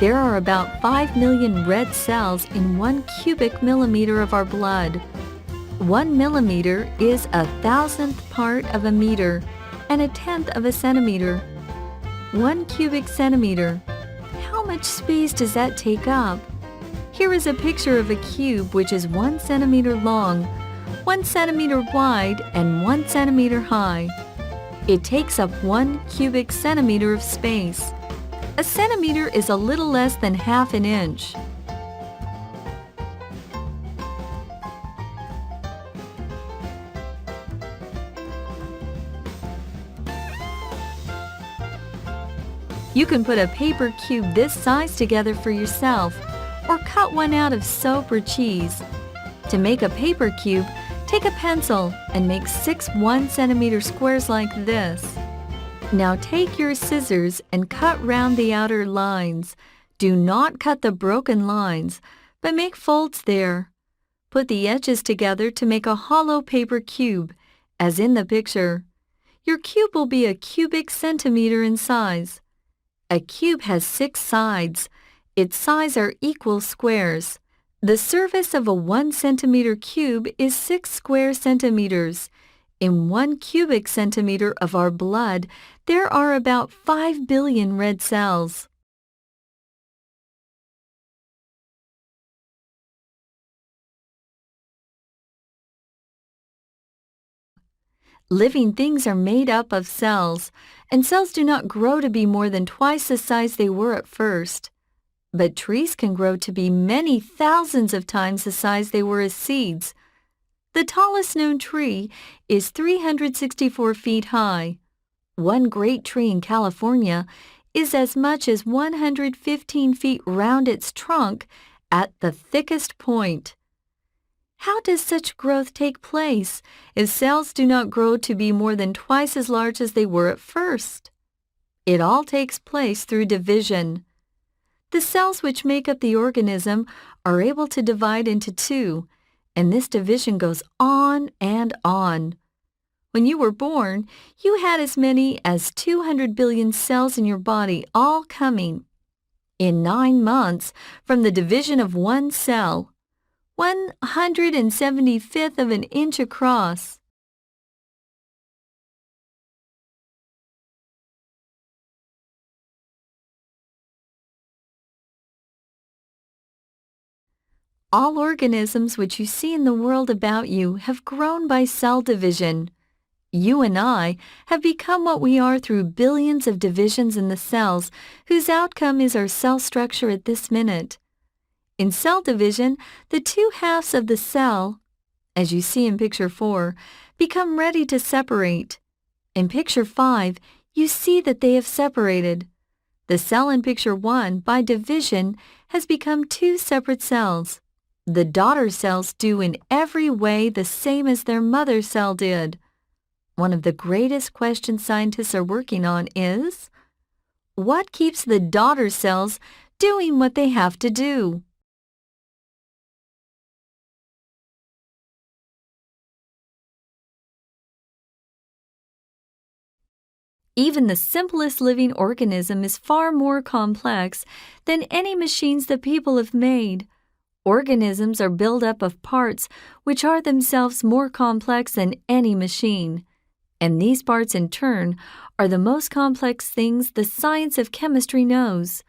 There are about 5 million red cells in 1 cubic millimeter of our blood. 1 millimeter is a thousandth part of a meter and a tenth of a centimeter. 1 cubic centimeter. How much space does that take up? Here is a picture of a cube which is 1 centimeter long, 1 centimeter wide, and 1 centimeter high. It takes up 1 cubic centimeter of space. A centimeter is a little less than half an inch. You can put a paper cube this size together for yourself, or cut one out of soap or cheese. To make a paper cube, take a pencil and make 6 1-centimeter squares like this. Now take your scissors and cut round the outer lines. Do not cut the broken lines, but make folds there. Put the edges together to make a hollow paper cube, as in the picture. Your cube will be a cubic centimeter in size. A cube has 6 sides. Its sides are equal squares. The surface of a 1 centimeter cube is 6 square centimeters. In 1 cubic centimeter of our blood, there are about 5 billion red cells. Living things are made up of cells, and cells do not grow to be more than twice the size they were at first. But trees can grow to be many thousands of times the size they were as seeds. The tallest known tree is 364 feet high. One great tree in California is as much as 115 feet round its trunk at the thickest point. How does such growth take place if cells do not grow to be more than twice as large as they were at first? It all takes place through division. The cells which make up the organism are able to divide into 2, and this division goes on and on. When you were born, you had as many as 200 billion cells in your body, all coming in 9 months from the division of 1 cell, 1/175th of an inch across. All organisms which you see in the world about you have grown by cell division. You and I have become what we are through billions of divisions in the cells, whose outcome is our cell structure at this minute. In cell division, the 2 halves of the cell, as you see in picture 4, become ready to separate. In picture 5, you see that they have separated. The cell in picture 1, by division, has become 2 separate cells. The daughter cells do in every way the same as their mother cell did. One of the greatest questions scientists are working on is, what keeps the daughter cells doing what they have to do? Even the simplest living organism is far more complex than any machines that people have made. Organisms are built up of parts which are themselves more complex than any machine. And these parts in turn are the most complex things the science of chemistry knows.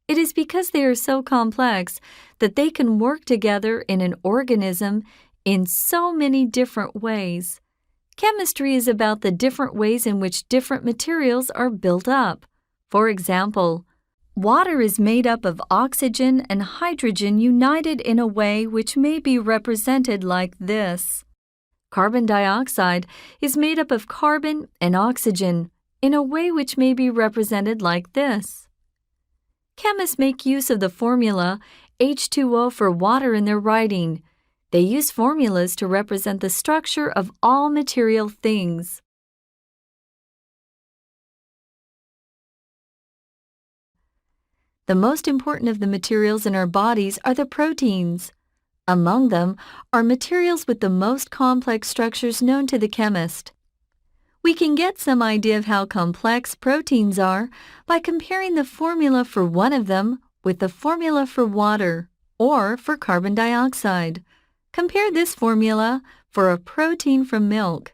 It is because they are so complex that they can work together in an organism in so many different ways. Chemistry is about the different ways in which different materials are built up. For example, water is made up of oxygen and hydrogen united in a way which may be represented like this. Carbon dioxide is made up of carbon and oxygen in a way which may be represented like this. Chemists make use of the formula H2O for water in their writing. They use formulas to represent the structure of all material things. The most important of the materials in our bodies are the proteins. Among them are materials with the most complex structures known to the chemist. We can get some idea of how complex proteins are by comparing the formula for one of them with the formula for water or for carbon dioxide. Compare this formula for a protein from milk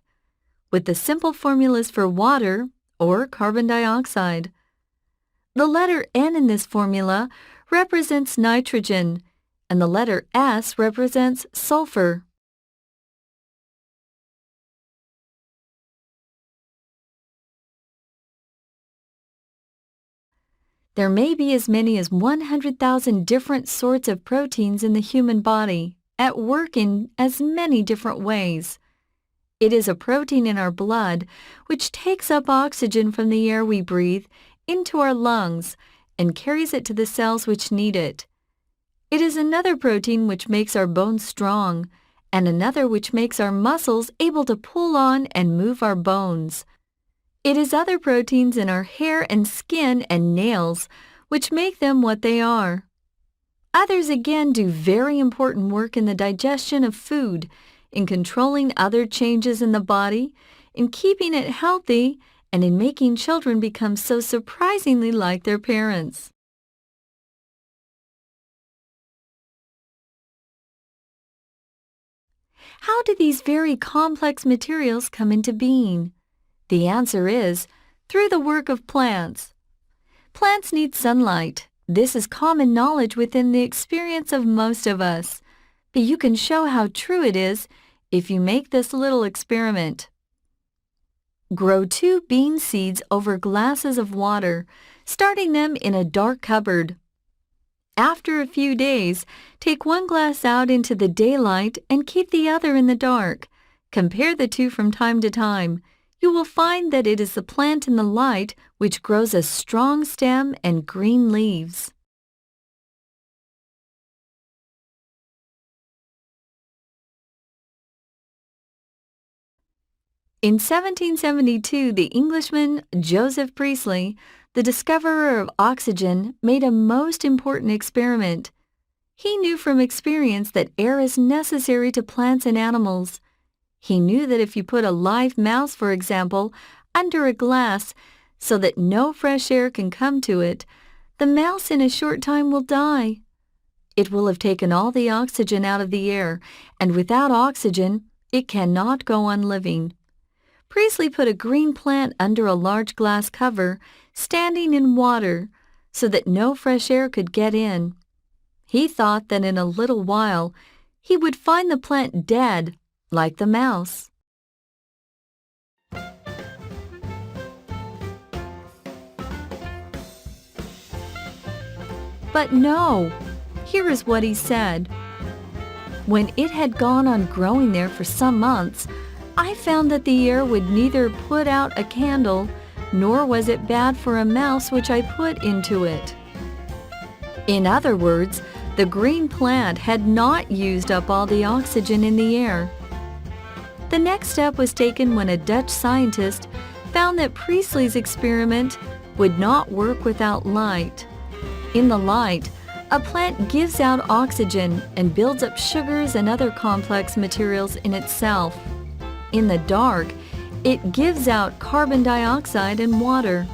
with the simple formulas for water or carbon dioxide. The letter N in this formula represents nitrogen, and the letter S represents sulfur. There may be as many as 100,000 different sorts of proteins in the human body, at work in as many different ways. It is a protein in our blood which takes up oxygen from the air we breathe into our lungs and carries it to the cells which need it. It is another protein which makes our bones strong, and another which makes our muscles able to pull on and move our bones. It is other proteins in our hair and skin and nails which make them what they are. Others again do very important work in the digestion of food, in controlling other changes in the body, in keeping it healthy, and in making children become so surprisingly like their parents. How do these very complex materials come into being? The answer is through the work of plants. Plants need sunlight. This is common knowledge within the experience of most of us, but you can show how true it is if you make this little experiment. Grow 2 bean seeds over glasses of water, starting them in a dark cupboard. After a few days, take 1 glass out into the daylight and keep the other in the dark. Compare the two from time to time. You will find that it is the plant in the light which grows a strong stem and green leaves. In 1772, the Englishman Joseph Priestley, the discoverer of oxygen, made a most important experiment. He knew from experience that air is necessary to plants and animals. He knew that if you put a live mouse, for example, under a glass so that no fresh air can come to it, the mouse in a short time will die. It will have taken all the oxygen out of the air, and without oxygen, it cannot go on living. Priestley put a green plant under a large glass cover, standing in water, so that no fresh air could get in. He thought that in a little while he would find the plant dead, like the mouse. But no, here is what he said. When it had gone on growing there for some months, I found that the air would neither put out a candle, nor was it bad for a mouse which I put into it. In other words, the green plant had not used up all the oxygen in the air. The next step was taken when a Dutch scientist found that Priestley's experiment would not work without light. In the light, a plant gives out oxygen and builds up sugars and other complex materials in itself. In the dark, it gives out carbon dioxide and water.